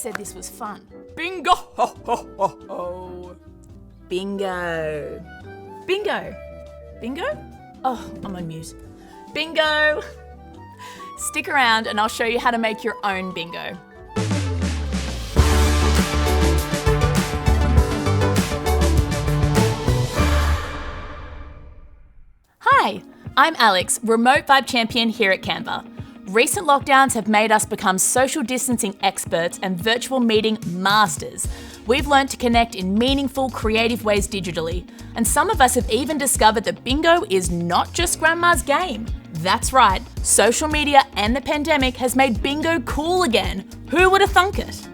said this was fun. Bingo! Ho, ho, ho, ho. Bingo. Bingo. Bingo? Oh, I'm on mute. Bingo! Stick around and I'll show you how to make your own bingo. Hi, I'm Alex, Remote Vibe Champion here at Canva. Recent lockdowns have made us become social distancing experts and virtual meeting masters. We've learned to connect in meaningful, creative ways digitally. And some of us have even discovered that bingo is not just grandma's game. That's right, social media and the pandemic has made bingo cool again. Who would have thunk it?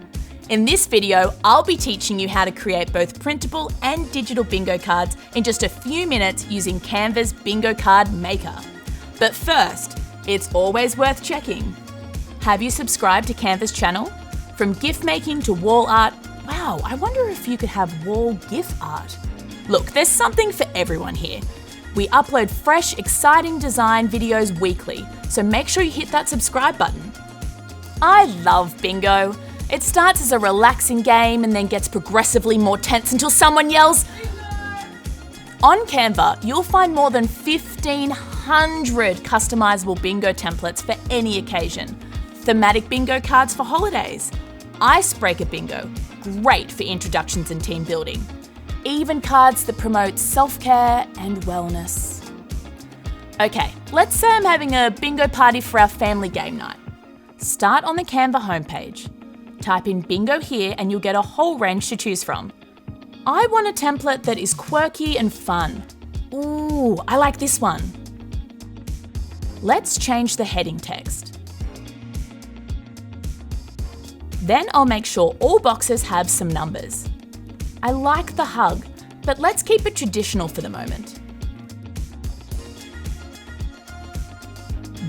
In this video, I'll be teaching you how to create both printable and digital bingo cards in just a few minutes using Canva's Bingo Card Maker. But first, it's always worth checking. Have you subscribed to Canva's channel? From gift making to wall art, wow, I wonder if you could have wall GIF art. Look, there's something for everyone here. We upload fresh, exciting design videos weekly, so make sure you hit that subscribe button. I love bingo. It starts as a relaxing game and then gets progressively more tense until someone yells, On Canva, you'll find more than 1,500 customizable bingo templates for any occasion. Thematic bingo cards for holidays. Icebreaker bingo, great for introductions and team building. Even cards that promote self-care and wellness. Okay, let's say I'm having a bingo party for our family game night. Start on the Canva homepage. Type in bingo here and you'll get a whole range to choose from. I want a template that is quirky and fun. Ooh, I like this one. Let's change the heading text. Then I'll make sure all boxes have some numbers. I like the hug, but let's keep it traditional for the moment.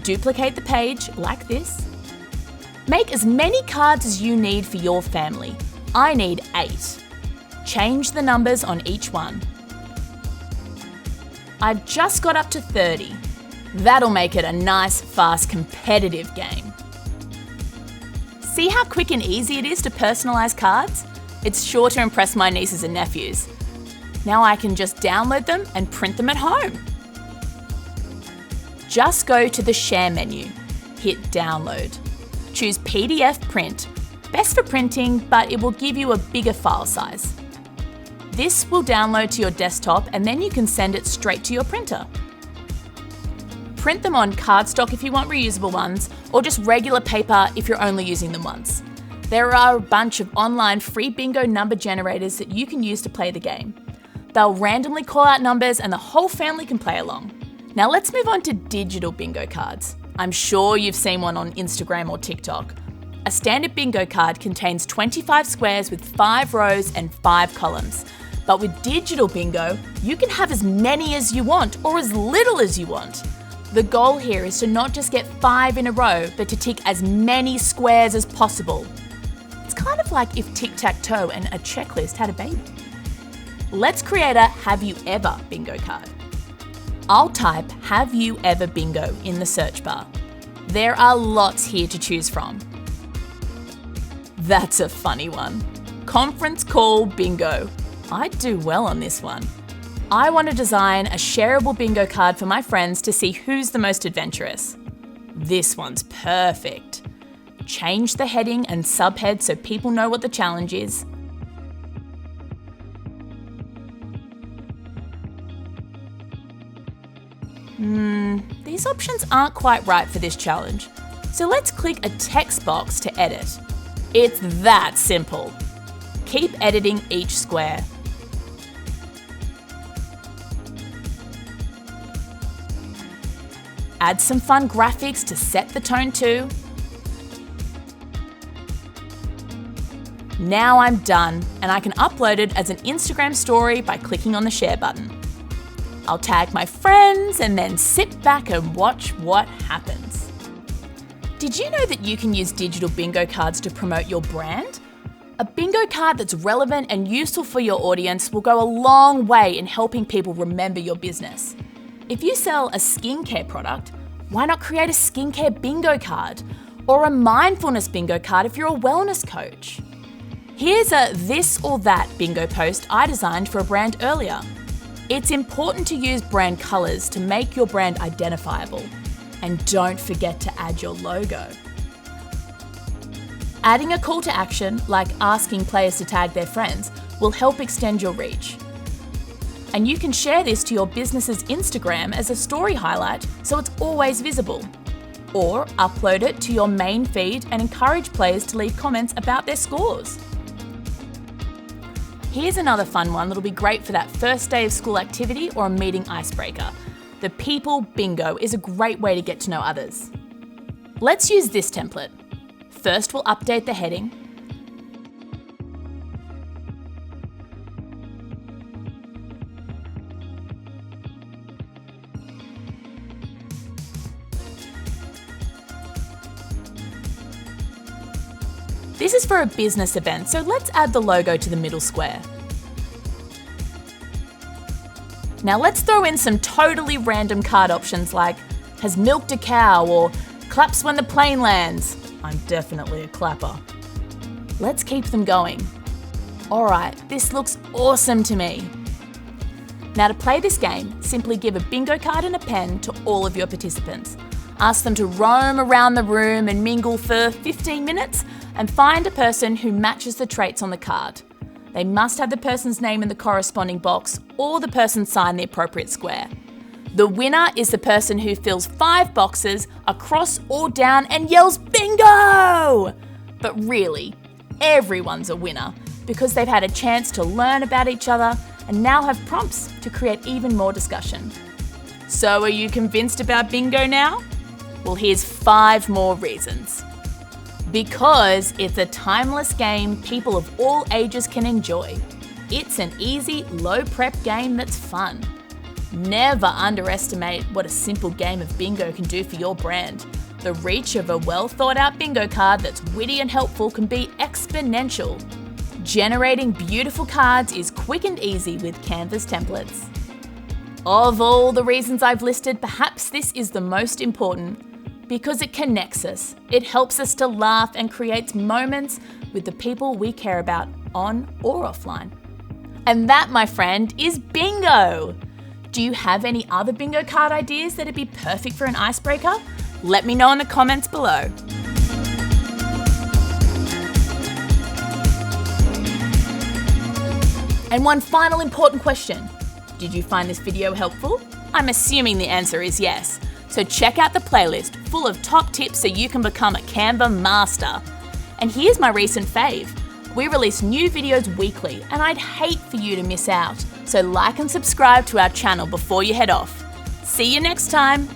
Duplicate the page like this. Make as many cards as you need for your family. I need 8. Change the numbers on each one. I've just got up to 30. That'll make it a nice, fast, competitive game. See how quick and easy it is to personalise cards? It's sure to impress my nieces and nephews. Now I can just download them and print them at home. Just go to the Share menu, hit Download. Choose PDF Print, best for printing, but it will give you a bigger file size. This will download to your desktop and then you can send it straight to your printer. Print them on cardstock if you want reusable ones, or just regular paper if you're only using them once. There are a bunch of online free bingo number generators that you can use to play the game. They'll randomly call out numbers and the whole family can play along. Now let's move on to digital bingo cards. I'm sure you've seen one on Instagram or TikTok. A standard bingo card contains 25 squares with 5 rows and 5 columns. But with digital bingo, you can have as many as you want or as little as you want. The goal here is to not just get 5 in a row, but to tick as many squares as possible. It's kind of like if tic-tac-toe and a checklist had a baby. Let's create a Have You Ever bingo card. I'll type Have You Ever Bingo in the search bar. There are lots here to choose from. That's a funny one. Conference call bingo. I'd do well on this one. I want to design a shareable bingo card for my friends to see who's the most adventurous. This one's perfect. Change the heading and subhead so people know what the challenge is. These options aren't quite right for this challenge. So let's click a text box to edit. It's that simple. Keep editing each square. Add some fun graphics to set the tone too. Now I'm done and I can upload it as an Instagram story by clicking on the share button. I'll tag my friends and then sit back and watch what happens. Did you know that you can use digital bingo cards to promote your brand? A bingo card that's relevant and useful for your audience will go a long way in helping people remember your business. If you sell a skincare product, why not create a skincare bingo card? Or a mindfulness bingo card if you're a wellness coach? Here's a this or that bingo post I designed for a brand earlier. It's important to use brand colours to make your brand identifiable. And don't forget to add your logo. Adding a call to action, like asking players to tag their friends, will help extend your reach. And you can share this to your business's Instagram as a story highlight so it's always visible. Or upload it to your main feed and encourage players to leave comments about their scores. Here's another fun one that'll be great for that first day of school activity or a meeting icebreaker. The People Bingo is a great way to get to know others. Let's use this template. First, we'll update the heading. This is for a business event, so let's add the logo to the middle square. Now let's throw in some totally random card options like has milked a cow or claps when the plane lands. I'm definitely a clapper. Let's keep them going. Alright, this looks awesome to me. Now to play this game, simply give a bingo card and a pen to all of your participants. Ask them to roam around the room and mingle for 15 minutes and find a person who matches the traits on the card. They must have the person's name in the corresponding box or the person sign the appropriate square. The winner is the person who fills 5 boxes across or down and yells bingo! But really, everyone's a winner because they've had a chance to learn about each other and now have prompts to create even more discussion. So are you convinced about bingo now? Well, here's 5 more reasons. Because it's a timeless game people of all ages can enjoy. It's an easy, low-prep game that's fun. Never underestimate what a simple game of bingo can do for your brand. The reach of a well-thought-out bingo card that's witty and helpful can be exponential. Generating beautiful cards is quick and easy with Canva's templates. Of all the reasons I've listed, perhaps this is the most important. Because it connects us, it helps us to laugh and creates moments with the people we care about on or offline. And that, my friend, is bingo! Do you have any other bingo card ideas that'd be perfect for an icebreaker? Let me know in the comments below. And one final important question. Did you find this video helpful? I'm assuming the answer is yes. So check out the playlist full of top tips so you can become a Canva master. And here's my recent fave. We release new videos weekly and I'd hate for you to miss out. So like and subscribe to our channel before you head off. See you next time.